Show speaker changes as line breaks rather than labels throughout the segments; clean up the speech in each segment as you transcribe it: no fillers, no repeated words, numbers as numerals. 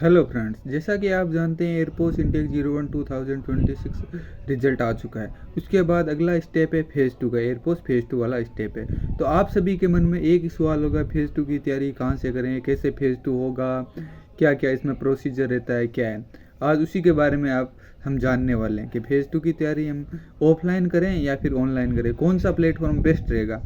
Hello friends, जैसा कि आप जानते हैं एयरपोर्ट इंटेक 01 2026 रिजल्ट आ चुका है। उसके बाद अगला स्टेप है फेज़ 2 का। एयरपोर्ट फेज़ 2 वाला स्टेप है। तो आप सभी के मन में एक ही सवाल होगा, फेज़ 2 की तैयारी कहाँ से करें, कैसे फेज़ 2 होगा, क्या क्या इसमें प्रोसीजर रहता है, क्या है। आज उसी के बारे में हम जानने वाले हैं कि फेज़ 2 की तैयारी हम ऑफलाइन करें या फिर ऑनलाइन करें, कौन सा प्लेटफॉर्म बेस्ट रहेगा,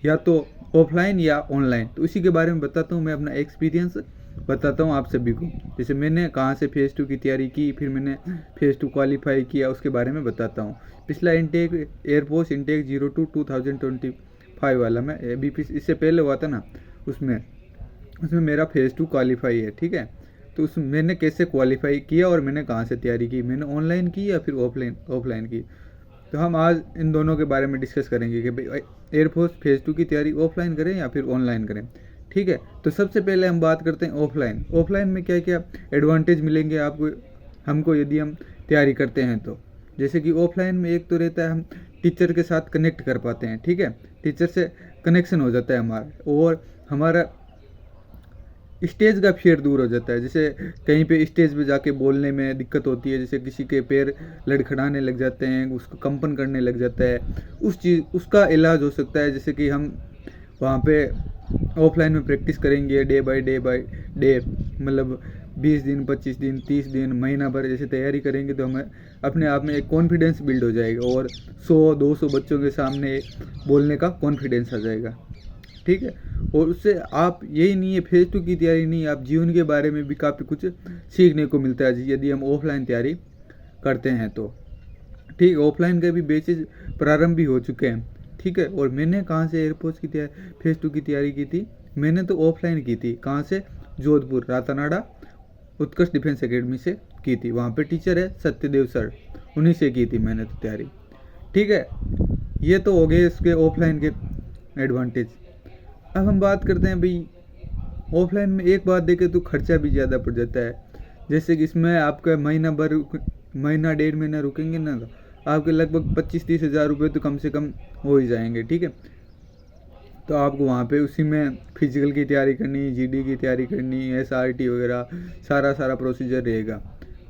या तो ऑफलाइन या ऑनलाइन। तो इसी के बारे में बताता हूँ, मैं अपना एक्सपीरियंस बताता हूँ आप सभी को। जैसे मैंने कहाँ से फेज़ 2 की तैयारी की, फिर मैंने फेज़ 2 क्वालिफाई किया, उसके बारे में बताता हूँ। पिछला इंटेक एयरफोर्स इंटेक 02 2025 वाला, मैं अभी इससे पहले हुआ था ना, उसमें उसमें मेरा फेज़ 2 क्वालिफाई है। ठीक है, तो उस मैंने कैसे क्वालिफाई किया और मैंने कहाँ से तैयारी की, मैंने ऑनलाइन की या फिर ऑफलाइन की। तो हम आज इन दोनों के बारे में डिस्कस करेंगे कि भाई एयरफोर्स फेज़ 2 की तैयारी ऑफलाइन करें या फिर ऑनलाइन करें। ठीक है, तो सबसे पहले हम बात करते हैं ऑफलाइन। ऑफलाइन में क्या क्या एडवांटेज मिलेंगे आपको, हमको, यदि हम तैयारी करते हैं तो। जैसे कि ऑफलाइन में एक तो रहता है, हम टीचर के साथ कनेक्ट कर पाते हैं। ठीक है, टीचर से कनेक्शन हो जाता है हमारा, और हमारा स्टेज का फियर दूर हो जाता है। जैसे कहीं पे स्टेज पे जाके बोलने में दिक्कत होती है, जैसे किसी के पैर लड़खड़ाने लग जाते हैं, उसको कंपन करने लग जाता है, उसका इलाज हो सकता है। जैसे कि हम वहाँ पे ऑफलाइन में प्रैक्टिस करेंगे, डे बाय डे, मतलब 20 दिन, 25 दिन, 30 दिन, महीना भर जैसे तैयारी करेंगे, तो हमें अपने आप में एक कॉन्फिडेंस बिल्ड हो जाएगा, और 100-200 बच्चों के सामने बोलने का कॉन्फिडेंस आ जाएगा। ठीक है, और उससे आप, यही नहीं है फेज़ 2 की तैयारी नहीं, आप जीवन के बारे में भी काफ़ी कुछ सीखने को मिलता है यदि हम ऑफलाइन तैयारी करते हैं तो। ठीक, ऑफलाइन के भी बेचेज प्रारंभ भी हो चुके हैं। ठीक है, और मैंने कहाँ से एयरपोर्ट की तैयारी फेज़ 2 की तैयारी की थी, मैंने तो ऑफलाइन की थी। कहाँ से? जोधपुर रातानाडा उत्कर्ष डिफेंस एकेडमी से की थी। वहाँ पे टीचर है सत्यदेव सर, उन्हीं से की थी मैंने तो तैयारी। ठीक है, ये तो हो गए इसके ऑफलाइन के एडवांटेज। अब हम बात करते हैं भाई, ऑफलाइन में एक बात देखें तो खर्चा भी ज़्यादा पड़ जाता है। जैसे कि इसमें आपका महीना 1.5 महीना रुकेंगे ना, तो आपके लगभग 25-30 हज़ार रुपये तो कम से कम हो ही जाएंगे। ठीक है, तो आपको वहाँ पे उसी में फिजिकल की तैयारी करनी, जीडी की तैयारी करनी, एसआरटी वगैरह, सारा प्रोसीजर रहेगा।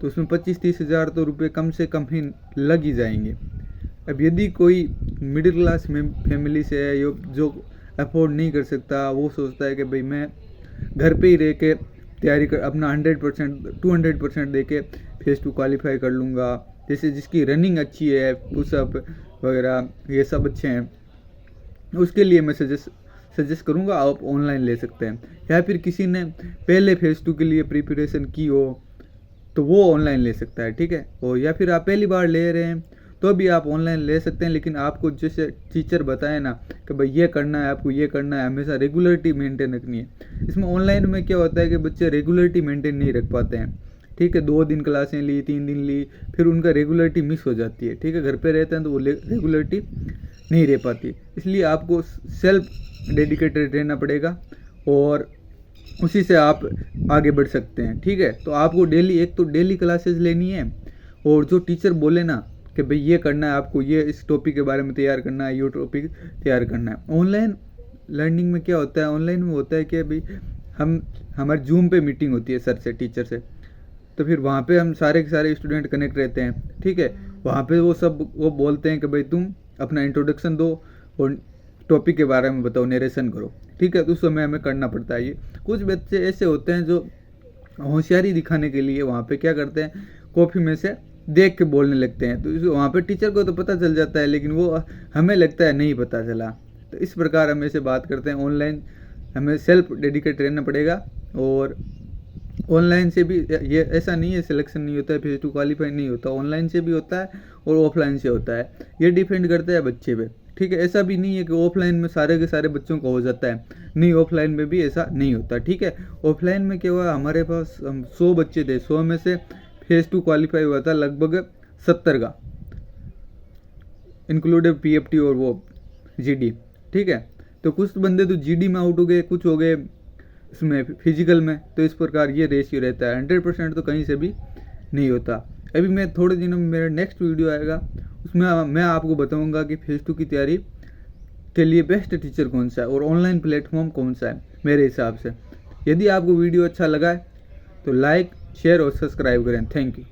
तो उसमें 25-30 हज़ार तो रुपये कम से कम ही लग ही जाएंगे। अब यदि कोई मिडिल क्लास में फैमिली से है, जो अफोर्ड नहीं कर सकता, वो सोचता है कि भाई मैं घर पे ही रह के तैयारी कर, अपना 100% 200% दे के फेज़ 2 क्वालिफाई कर लूँगा। जैसे जिसकी रनिंग अच्छी है, पुशअप वगैरह ये सब अच्छे हैं, उसके लिए मैं सजेस्ट करूँगा आप ऑनलाइन ले सकते हैं। या फिर किसी ने पहले फेज़ 2 के लिए प्रिपरेशन की हो, तो वो ऑनलाइन ले सकता है। ठीक है, और या फिर आप पहली बार ले रहे हैं तो भी आप ऑनलाइन ले सकते हैं। लेकिन आपको जैसे टीचर बताए ना कि भाई ये करना है, आपको ये करना है, हमेशा रेगुलरिटी मेंटेन रखनी है। इसमें ऑनलाइन में क्या होता है कि बच्चे रेगुलरिटी मेंटेन नहीं रख पाते हैं। ठीक है, 2 दिन क्लासें ली, 3 दिन ली, फिर उनका रेगुलरिटी मिस हो जाती है। ठीक है, घर पे रहते हैं तो वो रेगुलरिटी नहीं रह पाती। इसलिए आपको सेल्फ डेडिकेटेड रहना पड़ेगा, और उसी से आप आगे बढ़ सकते हैं। ठीक है, तो आपको डेली क्लासेस लेनी है, और जो टीचर बोले ना कि भाई ये करना है, आपको ये इस टॉपिक के बारे में तैयार करना है, ये टॉपिक तैयार करना है। ऑनलाइन लर्निंग में क्या होता है, ऑनलाइन में होता है कि भाई हमारे जूम पे मीटिंग होती है सर से, टीचर से, तो फिर वहाँ पे हम सारे के सारे स्टूडेंट कनेक्ट रहते हैं। ठीक है, वहाँ पे वो बोलते हैं कि भाई तुम अपना इंट्रोडक्शन दो और टॉपिक के बारे में बताओ, नरेशन करो। ठीक है, तो उस समय हमें करना पड़ता है। ये कुछ बच्चे ऐसे होते हैं जो होशियारी दिखाने के लिए वहाँ पे क्या करते हैं, कॉपी में से देख के बोलने लगते हैं। तो वहाँ पे टीचर को तो पता चल जाता है, लेकिन वो हमें लगता है नहीं पता चला। तो इस प्रकार हम ऐसे बात करते हैं। ऑनलाइन हमें सेल्फ डेडिकेट रहना पड़ेगा, और ऑनलाइन से भी ये ऐसा नहीं है सिलेक्शन नहीं होता है, फेज़ 2 क्वालिफाई नहीं होता, ऑनलाइन से भी होता है और ऑफलाइन से होता है। ये डिपेंड करता है बच्चे पे। ठीक है, ऐसा भी नहीं है कि ऑफलाइन में सारे के सारे बच्चों को हो जाता है, नहीं, ऑफलाइन में भी ऐसा नहीं होता। ठीक है, ऑफलाइन में क्या हुआ, हमारे पास हम 100 बच्चे थे, 100 में से फेज़ 2 क्वालिफाई हुआ था लगभग 70 का, इंक्लूडेड पीएफटी और वो जीडी। ठीक है, तो कुछ बंदे तो जीडी में आउट हो गए, कुछ हो गए इसमें फिजिकल में। तो इस प्रकार ये रेशियो रहता है, 100% तो कहीं से भी नहीं होता। अभी मैं थोड़े दिनों में मेरा नेक्स्ट वीडियो आएगा, उसमें मैं आपको बताऊंगा कि फेज़ 2 की तैयारी के लिए बेस्ट टीचर कौन सा है और ऑनलाइन प्लेटफॉर्म कौन सा है मेरे हिसाब से। यदि आपको वीडियो अच्छा लगा है तो लाइक शेयर और सब्सक्राइब करें। Thank you.